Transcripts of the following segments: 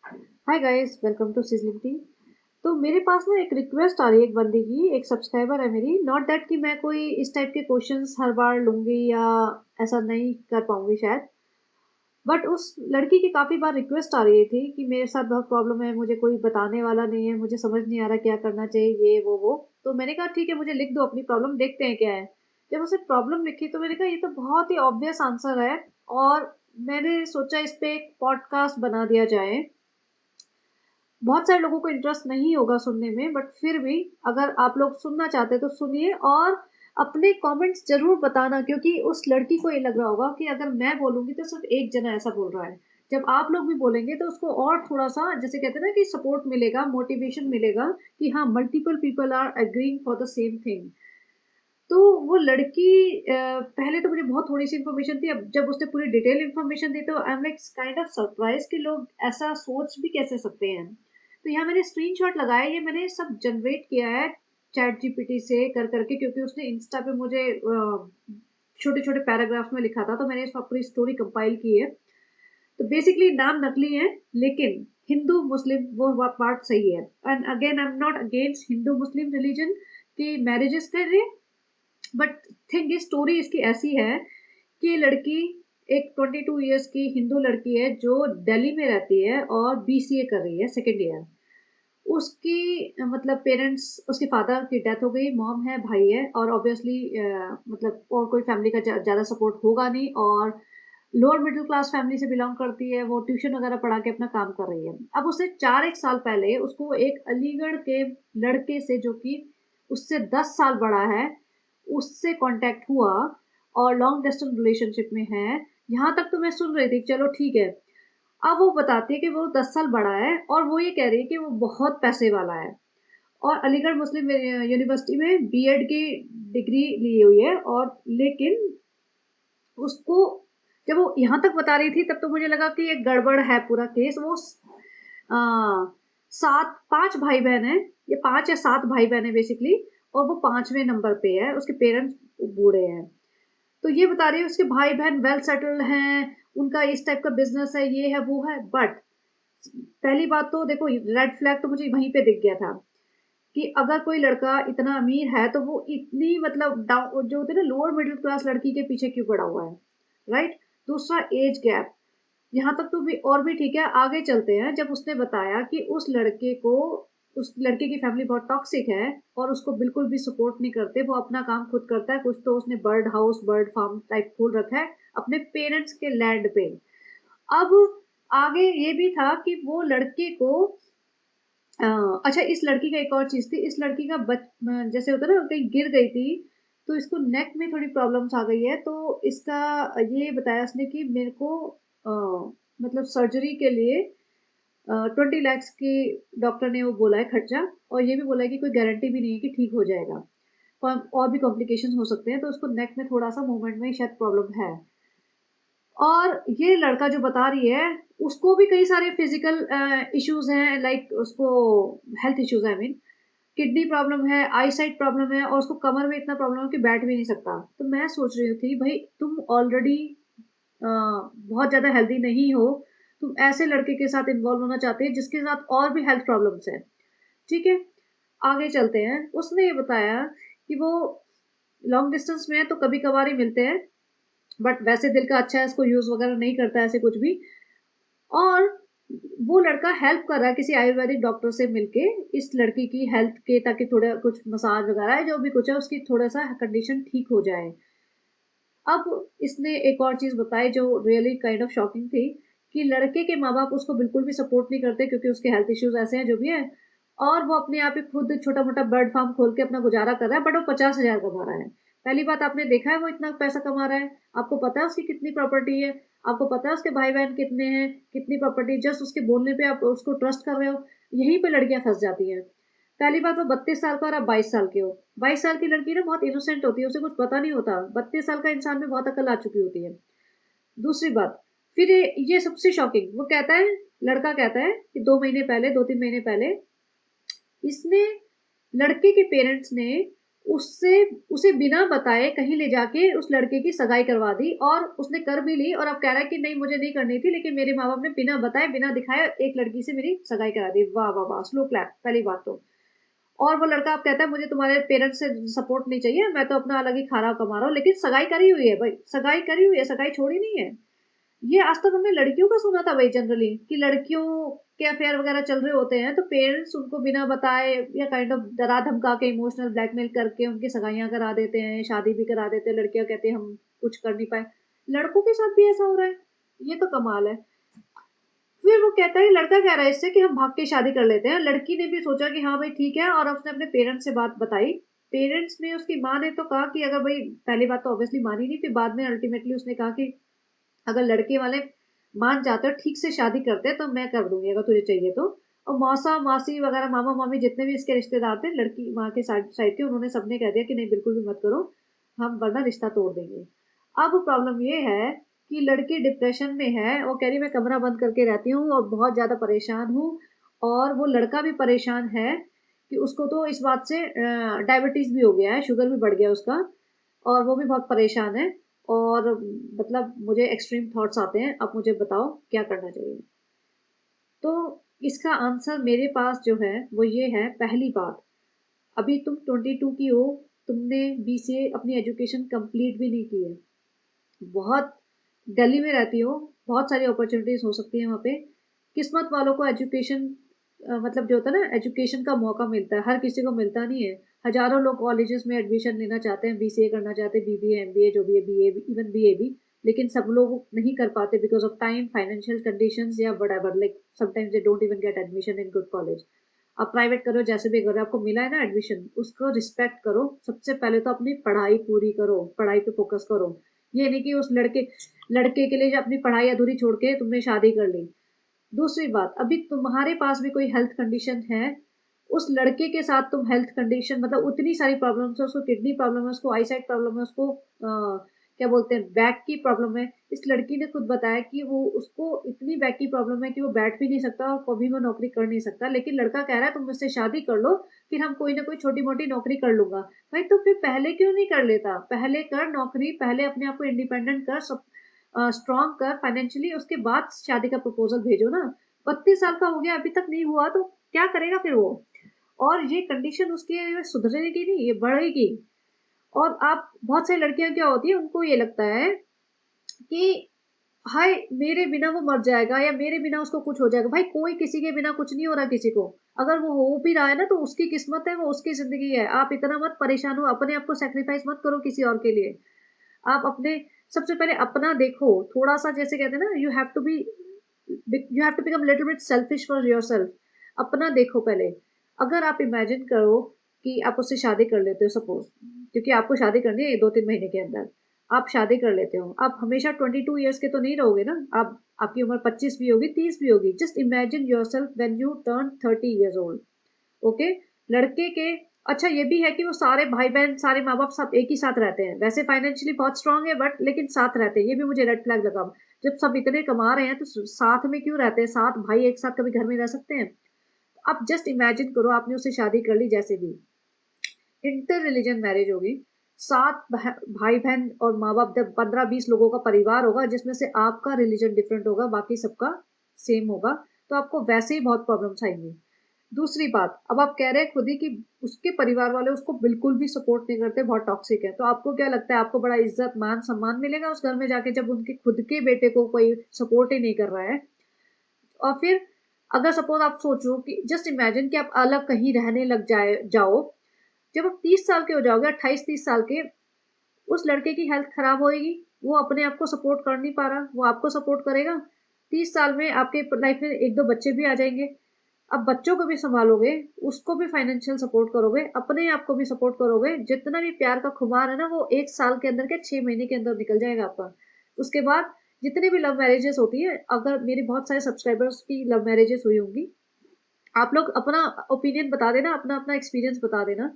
Hi guys, welcome to sizzling tea. तो मेरे पास ना एक रिक्वेस्ट आ रही है एक बंदे की, एक सब्सक्राइबर है मेरी। नॉट दैट कि मैं कोई इस टाइप के क्वेश्चंस हर बार लूंगी या ऐसा नहीं कर पाऊंगी शायद। बट उस लड़की की काफ़ी बार रिक्वेस्ट आ रही थी कि मेरे साथ बहुत प्रॉब्लम है, मुझे कोई बताने वाला नहीं है, मुझे समझ नहीं आ रहा क्या करना चाहिए, ये वो। तो मैंने कहा ठीक है, मुझे लिख दो अपनी प्रॉब्लम, देखते हैं क्या है। जब उसे प्रॉब्लम लिखी तो मैंने कहा ये तो बहुत ही ऑब्वियस आंसर है। और मैंने सोचा इस पे एक पॉडकास्ट बना दिया जाए। बहुत सारे लोगों को इंटरेस्ट नहीं होगा सुनने में, बट फिर भी अगर आप लोग सुनना चाहते हैं तो सुनिए और अपने कमेंट्स जरूर बताना, क्योंकि उस लड़की को ये लग रहा होगा कि अगर मैं बोलूंगी तो सिर्फ एक जना ऐसा बोल रहा है। जब आप लोग भी बोलेंगे तो उसको और थोड़ा सा, जैसे कहते हैं ना, कि सपोर्ट मिलेगा, मोटिवेशन मिलेगा कि हाँ, multiple people are agreeing for the same thing. तो वो लड़की पहले तो मुझे बहुत थोड़ी सी इन्फॉर्मेशन थी, अब जब उसने पूरी डिटेल इन्फॉर्मेशन दी तो I am like kind of surprise कि लोग ऐसा सोच भी कैसे सकते हैं। तो यहाँ मैंने स्क्रीनशॉट लगाया, ये मैंने सब जनरेट किया है चैट जीपीटी से कर करके, क्योंकि उसने इंस्टा पे मुझे छोटे छोटे पैराग्राफ में लिखा था, तो मैंने इसको पूरी स्टोरी कंपाइल की है। तो बेसिकली नाम नकली है, लेकिन हिंदू मुस्लिम वो पार्ट सही है। And again I am not against Hindu Muslim religion की मैरिजेस कर रहे। बट थिंग इज, स्टोरी इसकी ऐसी है कि ये लड़की एक 22 ईयर्स की हिंदू लड़की है जो दिल्ली में रहती है और बीसीए कर रही है, सेकेंड ईयर। उसकी मतलब पेरेंट्स, उसके फादर की डेथ हो गई, मॉम है, भाई है, और ऑब्वियसली मतलब और कोई फैमिली का ज़्यादा सपोर्ट होगा नहीं। और लोअर मिडिल क्लास फैमिली से बिलोंग करती है, वो ट्यूशन वगैरह पढ़ा के अपना काम कर रही है। अब उससे 4 एक साल पहले उसको एक अलीगढ़ के लड़के से, जो कि उससे 10 साल बड़ा है, उससे कांटेक्ट हुआ और लॉन्ग डिस्टेंस रिलेशनशिप में है। यहाँ तक तो मैं सुन रही थी, चलो ठीक है। अब वो बताती है कि वो 10 साल बड़ा है और वो ये कह रही है कि वो बहुत पैसे वाला है और अलीगढ़ मुस्लिम यूनिवर्सिटी में बीएड की डिग्री ली हुई है। और लेकिन उसको, जब वो यहाँ तक बता रही थी तब तो मुझे लगा कि ये गड़बड़ है पूरा केस। वो आ, सात पांच भाई बहन है, ये 5 या 7 भाई बहन है बेसिकली, और वो 5वें नंबर पे है, उसके पेरेंट्स बूढ़े हैं। तो ये बता रही है उसके भाई बहन वेल सेटल्ड हैं, उनका इस टाइप का बिजनेस है, ये है वो है। बट पहली बात तो देखो, रेड फ्लैग तो मुझे वहीं पे दिख गया था कि अगर कोई लड़का इतना अमीर है तो वो इतनी मतलब डाउन, जो होते हैं ना, लोअर मिडिल क्लास लड़की के पीछे क्यों पड़ा हुआ है, राइट। दूसरा, एज गैप। यहाँ तक तो भी और भी ठीक है, आगे चलते हैं। जब उसने बताया कि उस लड़के को, उस लड़के की फैमिली बहुत टॉक्सिक है और उसको बिल्कुल भी सपोर्ट नहीं करते, वो अपना काम खुद करता है, कुछ तो उसने bird house bird farm type खोल रखा है अपने पेरेंट्स के लैंड पे। अब आगे ये भी था कि वो लड़के को अच्छा, इस लड़की का एक और चीज थी, इस लड़की का जैसे होता है ना, कहीं गिर गई थी तो इसको नेक में थोड़ी प्रॉब्लम्स आ गई है। तो इसका ये बताया उसने कि मेरे को मतलब सर्जरी के लिए 20 lakhs की डॉक्टर ने वो बोला है खर्चा, और ये भी बोला है कि कोई गारंटी भी नहीं है कि ठीक हो जाएगा, और भी कॉम्प्लिकेशन हो सकते हैं। तो उसको नेक में थोड़ा सा मूवमेंट में शायद प्रॉब्लम है। और ये लड़का जो बता रही है, उसको भी कई सारे फिजिकल इश्यूज हैं, लाइक उसको हेल्थ इश्यूज है, आई मीन किडनी प्रॉब्लम है, आई साइट प्रॉब्लम है, और उसको कमर में इतना प्रॉब्लम है कि बैठ भी नहीं सकता। तो मैं सोच रही थी, भाई तुम ऑलरेडी बहुत ज्यादा हेल्दी नहीं हो, तुम ऐसे लड़के के साथ इन्वॉल्व होना चाहते हैं जिसके साथ और भी हेल्थ प्रॉब्लम्स है। ठीक है, आगे चलते हैं। उसने ये बताया कि वो लॉन्ग डिस्टेंस में है तो कभी कभार ही मिलते हैं, बट वैसे दिल का अच्छा है, इसको यूज वगैरह नहीं करता है ऐसे कुछ भी। और वो लड़का हेल्प कर रहा है किसी आयुर्वेदिक डॉक्टर से मिलके इस लड़की की हेल्थ के, ताकि थोड़ा कुछ मसाज वगैरह है, जो भी कुछ है, उसकी थोड़ा सा कंडीशन ठीक हो जाए। अब इसने एक और चीज बताई जो रियली काइंड ऑफ शॉकिंग थी, कि लड़के के माँ बाप उसको बिल्कुल भी सपोर्ट नहीं करते, क्योंकि उसके हेल्थ इश्यूज ऐसे हैं जो भी है। और वो अपने आप ही खुद छोटा मोटा बर्ड फार्म खोल के अपना गुजारा कर रहा है, बट वो 50,000 कमा रहा है। पहली बात, आपने देखा है वो इतना पैसा कमा रहा है? आपको पता है उसकी कितनी प्रॉपर्टी है? आपको पता है उसके भाई बहन कितने हैं, कितनी प्रॉपर्टी? जस्ट उसके बोलने पे आप उसको ट्रस्ट कर रहे हो। यहीं पे लड़कियां फंस जाती हैं। पहली बात, वो 32 साल का और आप 22 साल के हो। 22 साल की लड़की ना बहुत इनोसेंट होती है, उसे कुछ पता नहीं होता। 32 साल का इंसान में बहुत अकल आ चुकी होती है। दूसरी बात, फिर ये सबसे शॉकिंग, वो कहता है, लड़का कहता है कि 2 महीने पहले, 2-3 महीने पहले, इसने, लड़के के पेरेंट्स ने उससे उसे बिना बताए कहीं ले जाके उस लड़के की सगाई करवा दी, और उसने कर भी ली, और अब कह रहा है कि नहीं मुझे नहीं करनी थी, लेकिन मेरे माँ बाप ने बिना बताए बिना दिखाए एक लड़की से मेरी सगाई करा दी। वाह वाह वाह, स्लो क्लैप पहली बात तो। और वो लड़का अब कहता है मुझे तुम्हारे पेरेंट्स से सपोर्ट नहीं चाहिए, मैं तो अपना अलग ही खाना कमा रहा हूँ, लेकिन सगाई करी हुई है भाई, सगाई करी हुई है, सगाई छोड़ी नहीं है। ये आज तक हमने लड़कियों का सुना था भाई जनरली, कि लड़कियों के अफेयर वगैरह चल रहे होते हैं तो पेरेंट्स उनको बिना बताए या काइंड ऑफ डरा धमका के इमोशनल ब्लैकमेल करके उनकी सगाइयां करा देते हैं, शादी भी करा देते हैं, लड़कियां कहती हैं हम कुछ कर नहीं पाए। लड़कों के साथ भी ऐसा हो रहा है, ये तो कमाल है। फिर वो कहता है, लड़का कह रहा है इससे कि हम भाग के शादी कर लेते हैं। लड़की ने भी सोचा कि हाँ भाई ठीक है, और उसने अपने पेरेंट्स से बात बताई। पेरेंट्स ने, उसकी माँ ने तो कहा कि अगर भाई, पहली बात तो ऑब्वियसली मानी नहीं, फिर बाद में अल्टीमेटली उसने कहा कि अगर लड़के वाले मान जाते हो, ठीक से शादी करते हैं, तो मैं कर दूंगी अगर तुझे चाहिए तो। और मौसा मासी वगैरह मामा मामी जितने भी इसके रिश्तेदार थे लड़की माँ के साइड के, उन्होंने सबने कह दिया कि नहीं बिल्कुल भी मत करो, हम वरना रिश्ता तोड़ देंगे। अब प्रॉब्लम ये है कि लड़की डिप्रेशन में है, वो कह रही मैं कमरा बंद करके रहती हूँ और बहुत ज्यादा परेशान हूँ। और वो लड़का भी परेशान है कि उसको तो इस बात से डायबिटीज भी हो गया है, शुगर भी बढ़ गया उसका, और वो भी बहुत परेशान है। और मतलब मुझे एक्सट्रीम थॉट्स आते हैं, अब मुझे बताओ क्या करना चाहिए। तो इसका आंसर मेरे पास जो है वो ये है। पहली बात, अभी तुम 22 की हो, तुमने बीसीए अपनी एजुकेशन कंप्लीट भी नहीं की है, बहुत दिल्ली में रहती हो, बहुत सारी अपॉर्चुनिटीज हो सकती है वहाँ पे। किस्मत वालों को एजुकेशन, मतलब जो होता है ना एजुकेशन का मौका मिलता है, हर किसी को मिलता नहीं है। हजारों लोग कॉलेजेस में एडमिशन लेना चाहते हैं, बीसीए करना चाहते हैं, बीबीए एमबीए जो भी है, बीए इवन बीए भी, लेकिन सब लोग नहीं कर पाते because of time, financial conditions या whatever, like sometimes they don't even get admission in good college. आप प्राइवेट करो जैसे भी करो, आपको मिला है ना एडमिशन, उसको रिस्पेक्ट करो। सबसे पहले तो अपनी पढ़ाई पूरी करो, पढ़ाई पे फोकस करो। ये नहीं कि उस लड़के लड़के के लिए जो अपनी पढ़ाई अधूरी छोड़ के तुमने शादी कर ली। दूसरी बात, अभी तुम्हारे पास भी कोई हेल्थ कंडीशन है, उस लड़के के साथ तुम हेल्थ कंडीशन, मतलब उतनी सारी प्रॉब्लम्स है, उसको किडनी प्रॉब्लम है, उसको आईसाइट प्रॉब्लम है, उसको क्या बोलते हैं बैक की प्रॉब्लम है। इस लड़की ने खुद बताया कि वो उसको इतनी बैक की प्रॉब्लम है कि वो बैठ भी नहीं सकता और कभी वो नौकरी कर नहीं सकता, लेकिन लड़का कह रहा है तुम मुझसे शादी कर लो, फिर हम कोई ना कोई छोटी मोटी नौकरी कर लूंगा। भाई तो फिर पहले क्यों नहीं कर लेता, पहले कर नौकरी, पहले अपने आप को इंडिपेंडेंट कर, सब स्ट्रांग कर फाइनेंशियली, उसके बाद शादी का प्रपोजल भेजो ना। 32 साल का हो गया अभी तक नहीं हुआ, तो क्या करेगा फिर वो। और ये कंडीशन उसकी सुधरेगी नहीं, ये बढ़ेगी। और आप, बहुत सारी लड़कियां क्या होती है, उनको ये लगता है कि हाय मेरे बिना वो मर जाएगा, या मेरे बिना उसको कुछ हो जाएगा। भाई कोई किसी के बिना कुछ नहीं हो रहा किसी को, अगर वो हो भी रहा है ना तो उसकी किस्मत है, वो उसकी जिंदगी है। आप इतना मत परेशान हो, अपने आप को सेक्रीफाइस मत करो किसी और के लिए। आप अपने, सबसे पहले अपना देखो थोड़ा सा, जैसे कहते हैं ना, you have to become little bit selfish for yourself. अपना देखो पहले। अगर आप इमेजिन करो कि आप उससे शादी कर लेते हो सपोज, क्योंकि आपको शादी करनी है 2-3 महीने के अंदर, आप शादी कर लेते हो, आप हमेशा 22 ईयर्स के तो नहीं रहोगे ना, आप, आपकी उम्र 25 भी होगी, 30 भी होगी। Just imagine your self when U turn 30 years old. Okay. लड़के के, अच्छा ये भी है कि वो सारे भाई बहन सारे माँ बाप सब एक ही साथ रहते हैं, वैसे फाइनेंशियली बहुत स्ट्रांग है बट लेकिन साथ रहते हैं, ये भी मुझे रेड फ्लैग लगा। जब सब इतने कमा रहे हैं तो साथ में क्यों रहते हैं, साथ भाई एक साथ कभी घर में रह सकते हैं। आप जस्ट इमेजिन करो आपने उससे शादी कर ली, जैसे भी इंटर रिलीजन मैरिज होगी, भाई बहन और माँ बाप, जब 15-20 लोगों का परिवार होगा जिसमें से आपका रिलीजन डिफरेंट होगा, बाकी सबका सेम होगा, तो आपको वैसे ही बहुत प्रॉब्लम्स आएंगी। दूसरी बात, अब आप कह रहे हैं खुद ही कि उसके परिवार वाले उसको बिल्कुल भी सपोर्ट नहीं करते, बहुत टॉक्सिक है, तो आपको क्या लगता है आपको बड़ा इज्जत मान सम्मान मिलेगा उस घर में जाके, जब उनके खुद के बेटे को कोई सपोर्ट ही नहीं कर रहा है। और फिर अगर सपोज आप सोचो कि जस्ट इमेजिन कि आप अलग कहीं रहने लग जाओ, जब आप 30 साल के हो जाओगे, 28-30 साल के, उस लड़के की हेल्थ खराब होएगी, वो अपने आप को सपोर्ट कर नहीं पा रहा, वो आपको सपोर्ट करेगा। 30 साल में आपके लाइफ में एक दो बच्चे भी आ जाएंगे, अब बच्चों को भी संभालोगे, उसको भी फाइनेंशियल सपोर्ट करोगे, अपने आप को भी सपोर्ट करोगे, जितना भी प्यार का खुमार है ना वो 1 साल के अंदर के 6 महीने के अंदर निकल जाएगा आपका। उसके बाद जितनी भी लव मैरिजेस होती है, अगर मेरे बहुत सारे सब्सक्राइबर्स की लव मैरिजेस हुई होंगी, आप लोग अपना ओपिनियन बता देना, अपना अपना एक्सपीरियंस बता देना।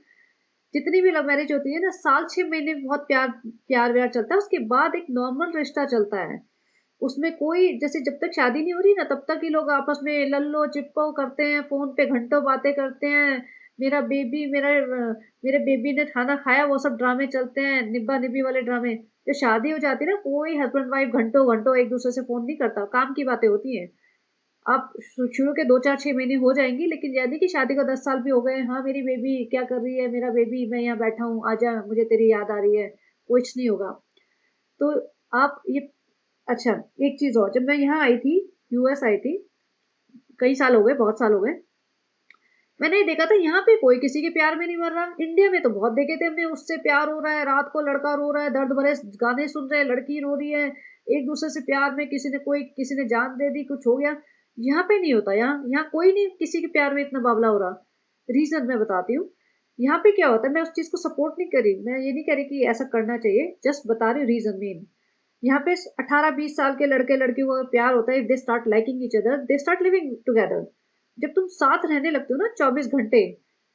जितनी भी लव मैरिज होती है ना, 6 महीने बहुत प्यार प्यार व्यार चलता है, उसके बाद एक नॉर्मल रिश्ता चलता है। उसमें कोई, जैसे जब तक शादी नहीं हो रही ना तब तक ही लोग आपस में लल्लो चिप्पो करते हैं, फोन पे घंटों बातें करते हैं, मेरे बेबी ने खाना खाया, वो सब ड्रामे चलते हैं, निब्बा निब्बी वाले ड्रामे। जब शादी हो जाती है ना, कोई हस्बैंड वाइफ घंटों घंटों एक दूसरे से फोन नहीं करता, काम की बातें होती हैं। आप शुरू के 2 4 6 महीने हो जाएंगी, लेकिन यदि कि शादी को 10 साल भी हो गए, हाँ मेरी बेबी क्या कर रही है, मेरा बेबी, मैं यहाँ बैठा हूँ, आजा, मुझे तेरी याद आ रही है, कुछ नहीं होगा। तो आप ये, अच्छा, एक चीज और, जब मैं यहाँ आई थी, यूएस आई थी, कई साल हो गए, बहुत साल हो गए, मैंने देखा था यहाँ पे कोई किसी के प्यार में नहीं मर रहा। इंडिया में तो बहुत देखे थे हमने, उससे प्यार हो रहा है, रात को लड़का रो रहा है, दर्द भरे गाने सुन रहे हैं, लड़की रो रही है, एक दूसरे से प्यार में किसी ने जान दे दी, कुछ हो गया। यहाँ पे नहीं होता, यहाँ यहाँ कोई नहीं किसी के प्यार में इतना बावला हो रहा। रीजन मैं बताती हूँ। यहाँ पे क्या होता है, मैं उस चीज को सपोर्ट नहीं करी, मैं ये नहीं कह रही कि ऐसा करना चाहिए, जस्ट बता रही हूँ रीजन मेन। यहाँ पे 18 20 साल के लड़के लड़कियों का प्यार होता है, they start liking each other, they start living together. जब तुम साथ रहने लगते हो ना 24 घंटे,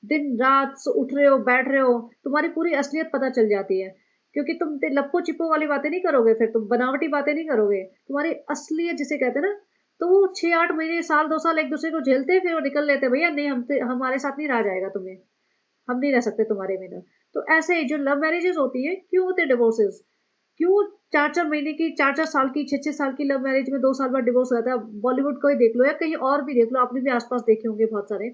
दिन रात उठ रहे हो, बैठ रहे हो, तुम्हारी पूरी असलियत पता चल जाती है। क्योंकि तुम लप्पो चिप्पो वाली बातें नहीं करोगे, फिर तुम बनावटी बातें नहीं करोगे, तुम्हारी असलियत जिसे कहते हैं ना। तो वो 6 8 महीने, साल 2 साल एक दूसरे को झेलते हैं, फिर वो निकल लेते हैं, भैया नहीं, हमारे साथ नहीं रहा जाएगा तुम्हें, हम नहीं रह सकते तुम्हारे बिना। तो ऐसे ही जो लव मैरिजेस होती है, क्यों होते डिवोर्सेस, क्यों 4 4 महीने की, 4 4 साल की, 6 6 साल की लव मैरिज में 2 साल बाद डिवोर्स हो जाता है। बॉलीवुड को ही देख लो या कहीं और भी देख लो, आपने भी आसपास देखे होंगे बहुत सारे।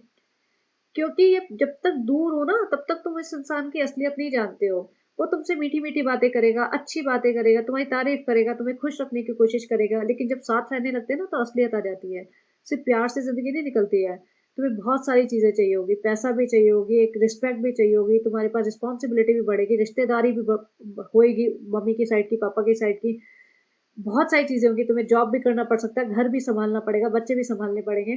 क्योंकि ये जब तक दूर हो ना, तब तक तुम इस इंसान की असलियत नहीं जानते हो। वो तुमसे मीठी मीठी बातें करेगा, अच्छी बातें करेगा, तुम्हारी तारीफ करेगा, तुम्हें खुश रखने की कोशिश करेगा, लेकिन जब साथ रहने लगते हैं ना, तो असलियत आ जाती है। सिर्फ प्यार से जिंदगी नहीं निकलती है। तुम्हें बहुत सारी चीजें चाहिए होगी, पैसा भी चाहिए होगी, एक रिस्पेक्ट भी चाहिए होगी, तुम्हारे पास रिस्पॉन्सिबिलिटी भी बढ़ेगी, रिश्तेदारी भी होएगी, मम्मी की साइड की, पापा की साइड की, बहुत सारी चीजें होंगी, तुम्हें जॉब भी करना पड़ सकता है, घर भी संभालना पड़ेगा, बच्चे भी संभालने पड़ेंगे।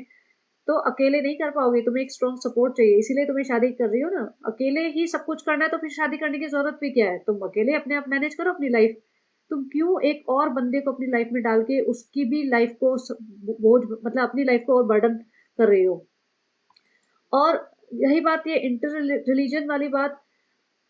तो अकेले नहीं कर पाओगे, तुम्हें एक स्ट्रॉन्ग सपोर्ट चाहिए, इसीलिए तुम्हें शादी कर रही हो ना। अकेले ही सब कुछ करना है तो फिर शादी करने की जरूरत भी क्या है, तुम अकेले अपने आप मैनेज करो अपनी लाइफ। तुम क्यों एक और बंदे को अपनी लाइफ में डाल के उसकी भी लाइफ को बोझ, मतलब अपनी लाइफ को और बर्डन कर रही हो। और यही बात, ये इंटर रिलीजन वाली बात,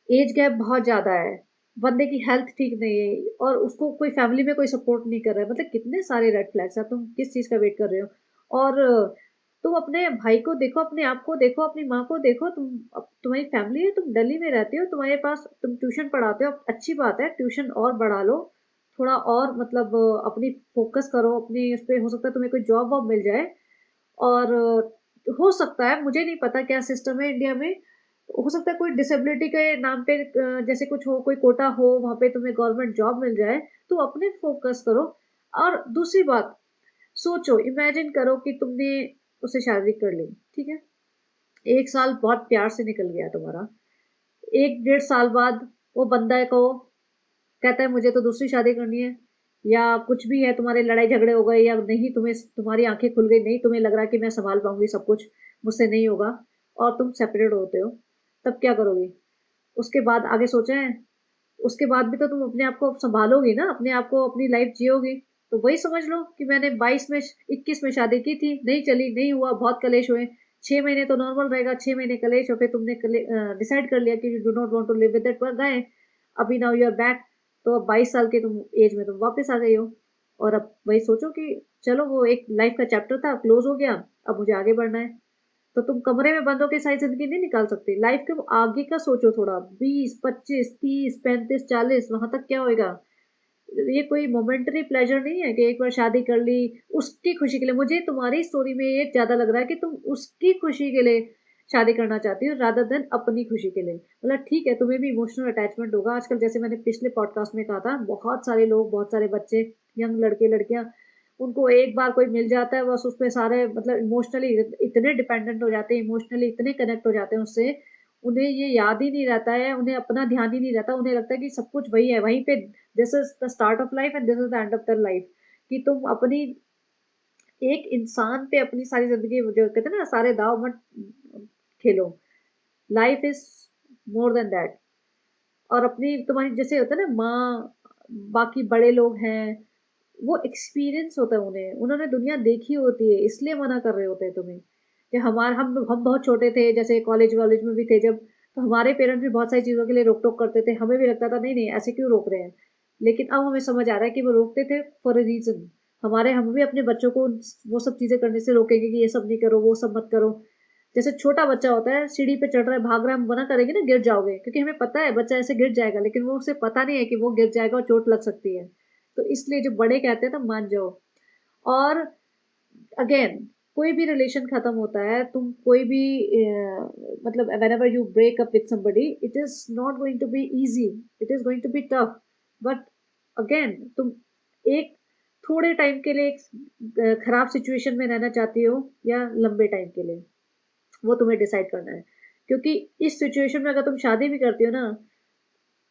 एज गैप बहुत ज्यादा है, बंदे की हेल्थ ठीक नहीं है, और उसको कोई फैमिली में कोई सपोर्ट नहीं कर रहा है, मतलब कितने सारे रेड फ्लैग्स हैं, तुम किस चीज का वेट कर रहे हो। और तुम अपने भाई को देखो, अपने आप को देखो, अपनी माँ को देखो, तुम्हारी फैमिली है, तुम दिल्ली में रहते हो, तुम्हारे पास, तुम ट्यूशन पढ़ाते हो, अच्छी बात है, ट्यूशन और बढ़ा लो, थोड़ा और, मतलब अपनी फोकस करो अपनी उस पर, हो सकता है तुम्हें कोई जॉब वॉब मिल जाए। और हो सकता है, मुझे नहीं पता क्या सिस्टम है इंडिया में, हो सकता है कोई डिसेबिलिटी के नाम पे जैसे कुछ हो, कोई कोटा हो, वहां पे तुम्हें गवर्नमेंट जॉब मिल जाए, तो अपने फोकस करो। और दूसरी बात, सोचो, इमेजिन करो कि तुमने उससे शादी कर ली, ठीक है, 1 साल बहुत प्यार से निकल गया तुम्हारा, 1 1.5 साल बाद वो बंदा को कहता है मुझे तो दूसरी शादी करनी है, या कुछ भी है, तुम्हारे लड़ाई झगड़े हो गए, या नहीं, तुम्हें, तुम्हारी आंखें खुल गई, नहीं तुम्हें लग रहा कि मैं संभाल पाऊंगी सब कुछ, मुझसे नहीं होगा, और तुम सेपरेट होते हो, तब क्या करोगी? उसके बाद आगे सोचा है? उसके बाद भी तो तुम अपने आप को संभालोगी ना, अपने आप को, अपनी लाइफ जियोगी। तो वही समझ लो कि मैंने 22 में 21 में शादी की थी, नहीं चली, नहीं हुआ, बहुत कलेश हुए। 6 महीने तो नॉर्मल रहेगा, 6 महीने कलेश, और फिर तुमने डिसाइड कर लिया कि you do not want to live with that, पर गए, अभी नाउ यू आर बैक। तो अब 22 साल के तुम एज में तुम वापस आ गई हो, और अब वही सोचो कि चलो, वो एक लाइफ का चैप्टर था, क्लोज हो गया, अब मुझे आगे बढ़ना है। तो तुम कमरे में बंद होकर सारी जिंदगी नहीं निकाल सकती, लाइफ के आगे का सोचो थोड़ा, 20 25 30 35 40, वहां तक क्या होएगा। ये कोई मोमेंटरी प्लेजर नहीं है कि एक बार शादी कर ली उसकी खुशी के लिए। मुझे तुम्हारी स्टोरी में ये ज्यादा लग रहा है कि तुम उसकी खुशी के लिए शादी करना चाहती हो, रादर देन अपनी खुशी के लिए। मतलब ठीक है, तुम्हें भी इमोशनल अटैचमेंट होगा आजकल, जैसे मैंने पिछले पॉडकास्ट में कहा था, बहुत सारे लोग, बहुत सारे बच्चे, यंग लड़के लड़कियां, उनको एक बार कोई मिल जाता है, बस उसपे सारे, मतलब इमोशनली इतने डिपेंडेंट हो जाते हैं, इमोशनली इतने कनेक्ट हो जाते हैं उससे, उन्हें ये याद ही नहीं रहता है, उन्हें अपना ध्यान ही नहीं रहता, उन्हें लगता है कि सब कुछ वही है, वहीं पे, this is the start of life and this is the end of the life. कि तुम अपनी, एक इंसान पे अपनी सारी जिंदगी, जो कहते हैं ना, सारे दाव मत खेलो, life is more than that. और अपनी, तुम्हारी जैसे होता है ना, माँ, बाकी बड़े लोग हैं, वो एक्सपीरियंस होता है उन्हें, उन्होंने दुनिया देखी होती है, इसलिए मना कर रहे होते हैं तुम्हें। कि हमारे, हम बहुत छोटे थे, जैसे कॉलेज वॉलेज में भी थे जब, तो हमारे पेरेंट्स भी बहुत सारी चीज़ों के लिए रोक टोक करते थे, हमें भी लगता था नहीं नहीं ऐसे क्यों रोक रहे हैं। लेकिन अब हमें समझ आ रहा है कि वो रोकते थे फॉर अ रीज़न। हम भी अपने बच्चों को वो सब चीज़ें करने से रोकेंगे कि ये सब नहीं करो, वो सब मत करो। जैसे छोटा बच्चा होता है, सीढ़ी पे चढ़ रहा है, भाग रहा है, हम मना करेंगे ना गिर जाओगे, क्योंकि हमें पता है बच्चा ऐसे गिर जाएगा, लेकिन वो उसे पता नहीं है कि वो गिर जाएगा और चोट लग सकती है। तो इसलिए जो बड़े कहते हैं तो मान जाओ। और अगेन, कोई भी रिलेशन खत्म होता है, तुम कोई भी मतलब whenever you break up with somebody, it is not going to be easy, it is going to be tough. But again, तुम एक थोड़े टाइम के लिए एक खराब सिचुएशन में रहना चाहती हो या लंबे टाइम के लिए, वो तुम्हें डिसाइड करना है। क्योंकि इस सिचुएशन में अगर तुम शादी भी करती हो ना,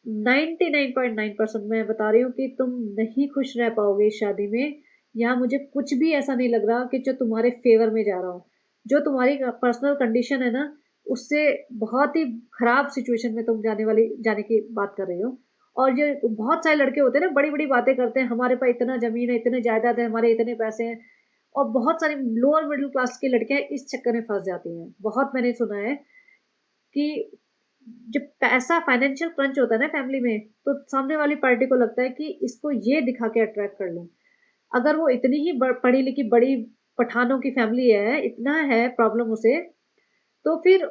99.9% मैं बता रही हूँ कि तुम नहीं खुश रह पाओगे इस शादी में। यहाँ मुझे कुछ भी ऐसा नहीं लग रहा कि जो तुम्हारे फेवर में जा रहा हो। जो तुम्हारी पर्सनल कंडीशन है ना, उससे बहुत ही खराब सिचुएशन में तुम जाने की बात कर रही हो। और ये बहुत सारे लड़के होते हैं ना, बड़ी बड़ी बातें करते हैं, हमारे पास इतना जमीन है, इतने जायदाद है, हमारे इतने पैसे हैं। और बहुत सारी लोअर मिडिल क्लास की लड़कियां इस चक्कर में फंस जाती हैं। बहुत मैंने सुना है कि जब पैसा फाइनेंशियल क्रंच होता है ना फैमिली में, तो सामने वाली पार्टी को लगता है कि इसको ये दिखा के अट्रैक्ट कर लूं। अगर वो इतनी ही पढ़ी लिखी बड़ी पठानों की फैमिली है, इतना है प्रॉब्लम उसे, तो फिर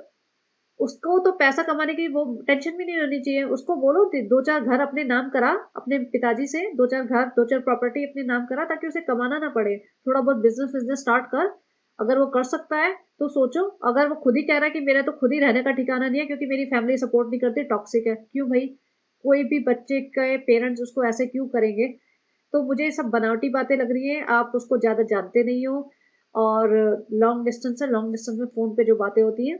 उसको तो पैसा कमाने की वो टेंशन भी नहीं होनी चाहिए। उसको बोलो दो चार घर अपने नाम करा, अपने पिताजी से दो चार घर, दो चार प्रॉपर्टी अपने नाम करा, ताकि उसे कमाना ना पड़े। थोड़ा बहुत बिजनेस बिजनेस स्टार्ट कर। अगर वो कर सकता है तो सोचो। अगर वो खुद ही कह रहा है कि मेरा तो खुद ही रहने का ठिकाना नहीं है क्योंकि मेरी फैमिली सपोर्ट नहीं करती, टॉक्सिक है, क्यों भाई? कोई भी बच्चे के पेरेंट्स उसको ऐसे क्यों करेंगे? तो मुझे ये सब बनावटी बातें लग रही हैं। आप उसको ज़्यादा जानते नहीं हो। और लॉन्ग डिस्टेंस है, लॉन्ग डिस्टेंस में फ़ोन पे जो बातें होती हैं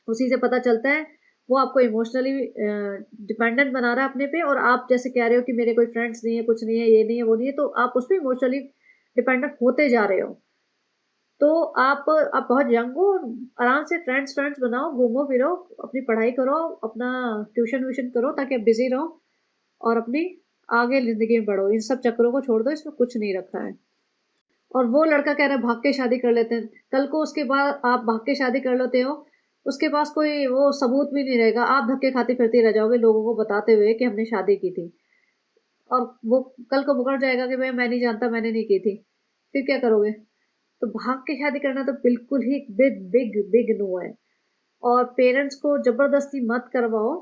उसी से पता चलता है। वो आपको इमोशनली डिपेंडेंट बना रहा है अपने पे, और आप जैसे कह रहे हो कि मेरे कोई फ्रेंड्स नहीं है, कुछ नहीं है, ये नहीं है, वो नहीं है, तो आप उस पे इमोशनली डिपेंडेंट होते जा रहे हो। तो आप बहुत यंग हो, और आराम से फ्रेंड्स फ्रेंड्स बनाओ, घूमो फिरो, अपनी पढ़ाई करो, अपना ट्यूशन व्यूशन करो, ताकि आप बिजी रहो और अपनी आगे जिंदगी में बढ़ो। इन सब चक्करों को छोड़ दो, इसमें कुछ नहीं रखा है। और वो लड़का कह रहा है भाग के शादी कर लेते हैं, कल को उसके बाद आप भाग के शादी कर लेते हो, उसके पास कोई वो सबूत भी नहीं रहेगा, आप धक्के खाती फिरती रह जाओगे लोगों को बताते हुए कि हमने शादी की थी। और वो कल को मुकर जाएगा कि भाई मैं नहीं जानता, मैंने नहीं की थी। फिर क्या करोगे? तो भाग के शादी करना तो बिल्कुल ही बिग बिग बिग नो है। और पेरेंट्स को जबरदस्ती मत करवाओ।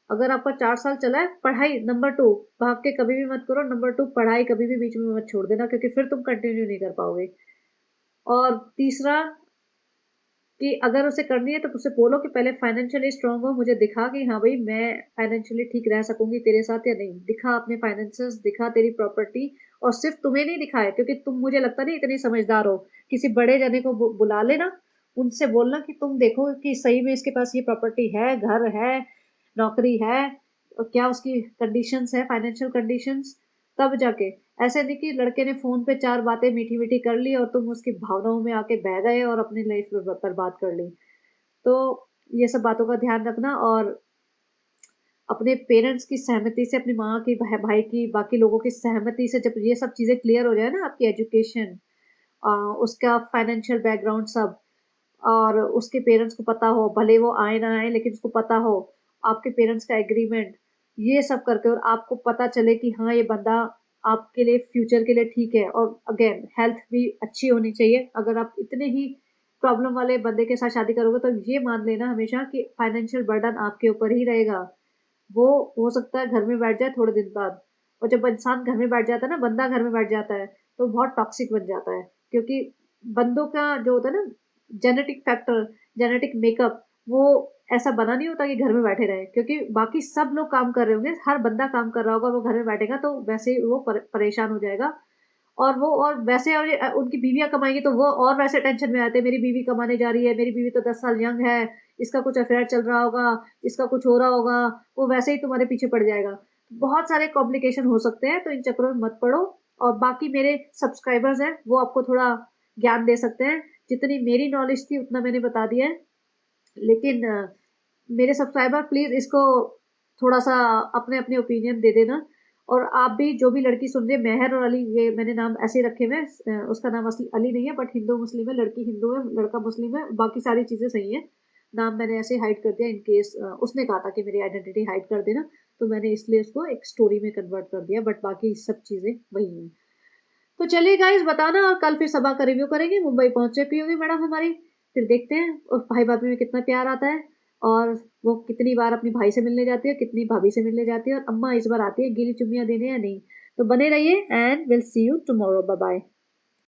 अगर आपका 4 साल चला है, पढ़ाई नंबर टू, भाग के कभी भी मत करो। नंबर टू, पढ़ाई कभी भी बीच में मत छोड़ देना, क्योंकि फिर तुम कंटिन्यू नहीं कर पाओगे। और तीसरा, कि अगर उसे करनी है तो उसे बोलो कि पहले फाइनेंशियली स्ट्रांग हो, मुझे दिखा कि हाँ भाई मैं फाइनेंशियली ठीक रह सकूंगी तेरे साथ या नहीं। दिखा अपने फाइनेंसेस, दिखा तेरी प्रॉपर्टी। और सिर्फ तुम्हें नहीं दिखाए, क्योंकि तुम, मुझे लगता नहीं इतनी समझदार हो। किसी बड़े जने को बुला लेना, उनसे बोलना कि तुम देखो कि सही में इसके पास ये प्रॉपर्टी है, घर है, नौकरी है, और क्या उसकी कंडीशंस है, फाइनेंशियल कंडीशंस। तब जाके, ऐसे नहीं कि लड़के ने फोन पे चार बातें मीठी मीठी कर ली और तुम उसकी भावनाओं में आके बह गए और अपनी लाइफ बर्बाद कर ली। तो ये सब बातों का ध्यान रखना। और अपने पेरेंट्स की सहमति से, अपनी माँ की, भाई की, बाकी लोगों की सहमति से, जब ये सब चीजें क्लियर हो जाए ना, आपकी एजुकेशन, उसका फाइनेंशियल बैकग्राउंड सब, और उसके पेरेंट्स को पता हो, भले वो आए ना आए लेकिन उसको पता हो, आपके पेरेंट्स का एग्रीमेंट, ये सब करके, और आपको पता चले कि हाँ ये बंदा आपके लिए फ्यूचर के लिए ठीक है। और अगेन, हेल्थ भी अच्छी होनी चाहिए। अगर आप इतने ही प्रॉब्लम वाले बंदे के साथ शादी करोगे तो ये मान लेना हमेशा कि फाइनेंशियल बर्डन आपके ऊपर ही रहेगा। वो हो सकता है घर में बैठ जाए थोड़े दिन बाद। और जब इंसान घर में बैठ जाता है ना, बंदा घर में बैठ जाता है, तो बहुत टॉक्सिक बन जाता है। क्योंकि बंदों का जो होता है ना, जेनेटिक फैक्टर, जेनेटिक मेकअप, वो ऐसा बना नहीं होता कि घर में बैठे रहे। क्योंकि बाकी सब लोग काम कर रहे होंगे, हर बंदा काम कर रहा होगा, वो घर में बैठेगा तो वैसे ही वो परेशान हो जाएगा। और वैसे, और उनकी बीवियां कमाएंगी तो वो और वैसे टेंशन में आते हैं, मेरी बीवी कमाने जा रही है, मेरी बीवी तो 10 साल यंग है, इसका कुछ अफेयर चल रहा होगा, इसका कुछ हो रहा होगा, वो वैसे ही तुम्हारे पीछे पड़ जाएगा। बहुत सारे कॉम्प्लिकेशन हो सकते हैं, तो इन चक्करों में मत पड़ो। और बाकी मेरे सब्सक्राइबर्स हैं, वो आपको थोड़ा ज्ञान दे सकते हैं। जितनी मेरी नॉलेज थी उतना मैंने बता दिया है। लेकिन मेरे सब्सक्राइबर प्लीज इसको थोड़ा सा अपने अपने ओपिनियन दे देना। और आप भी, जो भी लड़की सुन रही है, मेहर और अली, ये मैंने नाम ऐसे रखे हुए हैं, उसका नाम असली अली नहीं है, बट हिंदू मुस्लिम है, लड़की हिंदू है, लड़का मुस्लिम है, बाकी सारी चीजें सही है। नाम मैंने ऐसे हाइड कर दिया इन केस उसने कहा था कि मेरी आइडेंटिटी हाइड कर देना, तो मैंने इसलिए उसको एक स्टोरी में कन्वर्ट कर दिया, बट बाकी सब चीजें वही हैं। तो चलिए गाइस, बताना, और कल फिर सभा का रिव्यू करेंगे। मुंबई पहुंच चुकी होगी मैडम हमारी। फिर देखते हैं उस भाई भाभी में कितना प्यार आता है, और वो कितनी बार अपनी भाई से मिलने जाती है, कितनी भाभी से मिलने जाती है, और अम्मा इस बार आती है गीली चुम्मियाँ देने या नहीं। तो बने रहिए and will see you tomorrow. Bye bye.